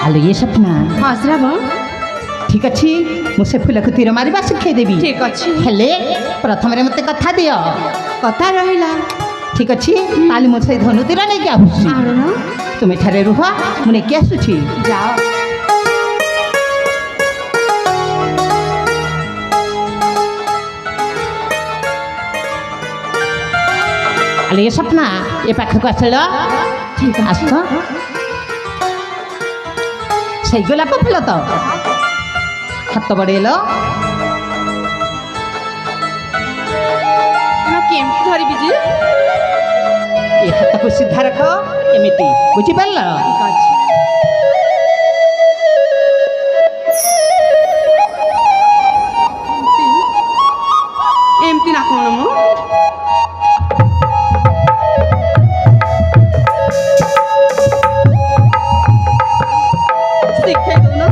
ଆଲୋ ଇଏ ସ୍ୱପ୍ନା ହଁ ଶ୍ରାବଣ ଠିକ୍ ଅଛି ମୁଁ ସେ ଫୁଲକୁ ତୀର ମାରିବା ଶିଖେଇ ଦେବି ଠିକ୍ ଅଛି ହେଲେ ପ୍ରଥମରେ ମୋତେ କଥା ଦିଅ କଥା ରହିଲା ଠିକ୍ ଅଛି ତାହେଲେ ମୁଁ ସେଇ ଧନୁ ତୀର ନେଇକି ଆସୁଛି ଆଣୁନ ତୁମେ ଏଠାରେ ରୁହ ମୁଁ ନେଇକି ଆସୁଛି ଯାଅ ଆଲୋ ଇଏ ସ୍ୱପ୍ନା ଏ ପାଖକୁ ଆସିଲ ଠିକ୍ ଆସ ଅଛି ତ ସେଇ ଗୋଲାପ ଫୁଲ ତ ହାତ ବଢ଼େଇଲ କେମିତି ଧରିବି ଯେ ଏ ହାତକୁ ସିଧା ରଖ ଏମିତି ବୁଝିପାରିଲ ଠିକ୍ ଅଛି ଏମିତି ନା କ'ଣ ମୁଁ ଶିଖେଇ ଦଉନ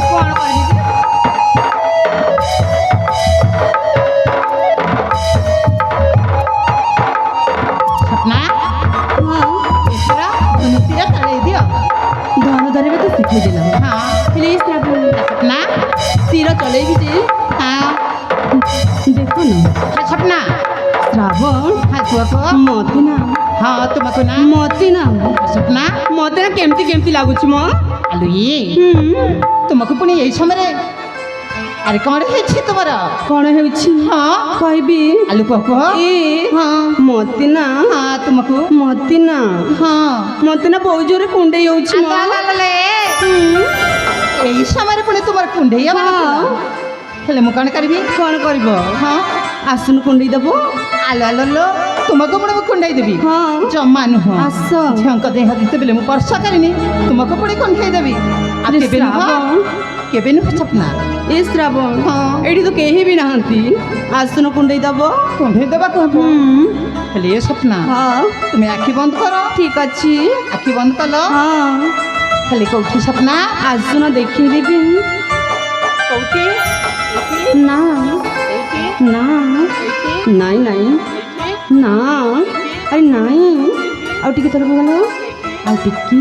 କ'ଣ କରିବି ଯେ ସ୍ୱପ୍ନା ହଁ ଏଥର ଧନୁ ତୀର ଚଳେଇ ଦିଅ ଧନ ଧରିବା ତ ଶିଖେଇଦେଲ ହଁ ହେଲେ ଏଇ ଶ୍ରାବଣ ସ୍ୱପ୍ନା ତୀର ଚଲେଇବି ଯେ ହଁ ଦେଖୁନ ସ୍ୱପ୍ନା ଶ୍ରାବଣ ହଁ କୁହ କୁହ ମତେ ନା ହଁ ତୁମକୁ ନା ମତେ ନା ସ୍ୱପ୍ନା ମତେ ନା କେମିତି କେମିତି ଲାଗୁଛି ମ ଆଲୋ ଇଏ ତୁମକୁ ପୁଣି ଏଇ ସମୟରେ ଆରେ କ'ଣ ହେଇଛି ତୁମର କ'ଣ ହେଉଛି ହଁ କହିବି ଆଲୁ କୁହ କୁହ ଏ ହଁ ମତେ ନା ହଁ ତୁମକୁ ମତେ ନା ହଁ ମତେ ନା ବହୁତ ଜୋରେ କୁଣ୍ଡେଇ ହଉଛି ମ ଏଇ ସମୟରେ ପୁଣି ତୁମର କୁଣ୍ଡେଇ ହବ ହଁ। ହେଲେ ମୁଁ କ'ଣ କରିବି କ'ଣ କରିବ ହଁ ଆସୁନ କୁଣ୍ଡେଇ ଦବ ଆଲୋ ଆଲୋ ଲୋ ତୁମକୁ ପୁଣି ମୁଁ କୁଣ୍ଡେଇ ଦେବି ହଁ ଜମା ନୁହଁ ଆସ ଝିଅଙ୍କ ଦେହ ଯେତେବେଳେ ମୁଁ ବର୍ଷ କରିନି ତୁମକୁ ପୁଣି କୁଣ୍ଡେଇ ଦେବି ଆଉ ଆରେ କେବେ ନୁହଁ ଶ୍ରାବଣ। କେବେ ନୁହଁ ସ୍ୱପ୍ନା ଏ ଶ୍ରାବଣ ହଁ। ଏଇଠି ତ କେହି ବି ନାହାନ୍ତି ଆସୁନ କୁଣ୍ଡେଇ ଦବ କୁଣ୍ଡେଇ ଦେବାକୁ ହବ ହେଲେ ଏ ସ୍ୱପ୍ନା ହଁ ତୁମେ ଆଖି ବନ୍ଦ କର ଠିକ ଅଛି ଆଖି ବନ୍ଦ କଲ ହଁ ହେଲେ କୋଉଠି ସ୍ୱପ୍ନା ଆସୁନ ଦେଖେଇ ଦେବି କୋଉଠି ନା ନା ନାଇଁ ନାଇଁ ନା ଆରେ ନାଇଁ ଆଉ ଟିକେ ତରફ ଗଲ ଆଉ ଟିକେ